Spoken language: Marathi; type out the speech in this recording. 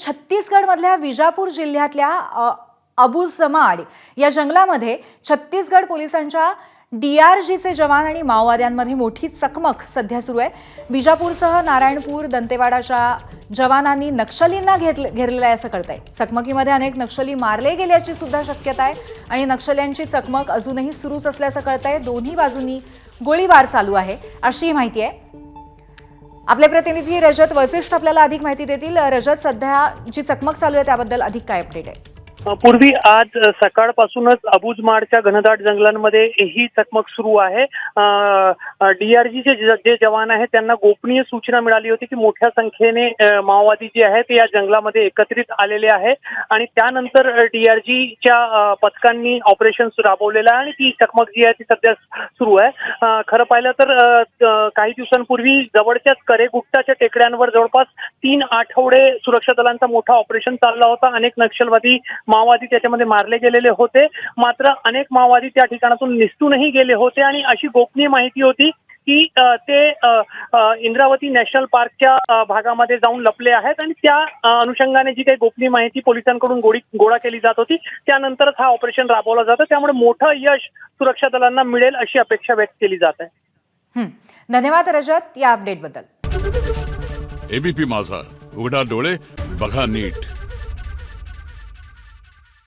छत्तीसगडमधल्या विजापूर जिल्ह्यातल्या अबुझमाड या जंगलामध्ये छत्तीसगड पोलिसांच्या डीआरजीचे जवान आणि माओवाद्यांमध्ये मोठी चकमक सध्या सुरू आहे। विजापूरसह नारायणपूर दंतेवाडाच्या जवानांनी नक्षलींना घेरलेलं आहे असं कळतंय। चकमकीमध्ये अनेक नक्षली मारले गेल्याची सुद्धा शक्यता आहे आणि नक्षल्यांची चकमक अजूनही सुरूच असल्याचं कळतंय। दोन्ही बाजूंनी गोळीबार चालू आहे अशी माहिती आहे। आपले प्रतिनिधी रजत वसिष्ठ आपल्याला अधिक माहिती देतील। रजत, सध्या जी चकमक चालू आहे त्याबद्दल अधिक काय अपडेट आहे? पूर्वी आज सकाळपासूनच अबुझमाडच्या घनदाट जंगलांमध्ये ही चकमक सुरू आहे। डीआरजीचे जे जवान आहेत त्यांना गोपनीय सूचना मिळाली होती की मोठ्या संख्येने माओवादी जे आहेत ते या जंगलामध्ये एकत्रित आलेले आहेत आणि त्यानंतर डीआरजीच्या पथकांनी ऑपरेशन राबवलेलं आहे आणि ती चकमक जी आहे ती सध्या सुरू आहे। खरं पाहिलं तर काही दिवसांपूर्वी जवळच्याच करेगुट्टाच्या टेकड्यांवर जवळपास 3 आठवडे सुरक्षा दलांचा मोठा ऑपरेशन चालला होता। अनेक नक्षलवादी माओवादी त्याच्यामध्ये मारले गेलेले होते, मात्र अनेक माओवादी त्या ठिकाणातून निसटूनही गेले होते आणि अशी गोपनीय माहिती होती की ते इंद्रावती नॅशनल पार्कच्या भागामध्ये जाऊन लपले आहेत आणि त्या अनुषंगाने जी काही गोपनीय माहिती पोलिसांकडून गोळा केली जात होती त्यानंतरच हा ऑपरेशन राबवला जातं। त्यामुळे मोठं यश सुरक्षा दलांना मिळेल अशी अपेक्षा व्यक्त केली जात आहे। धन्यवाद रजत या अपडेट बद्दल। एबीपी माझा, उघडा डोळे बघा नीट।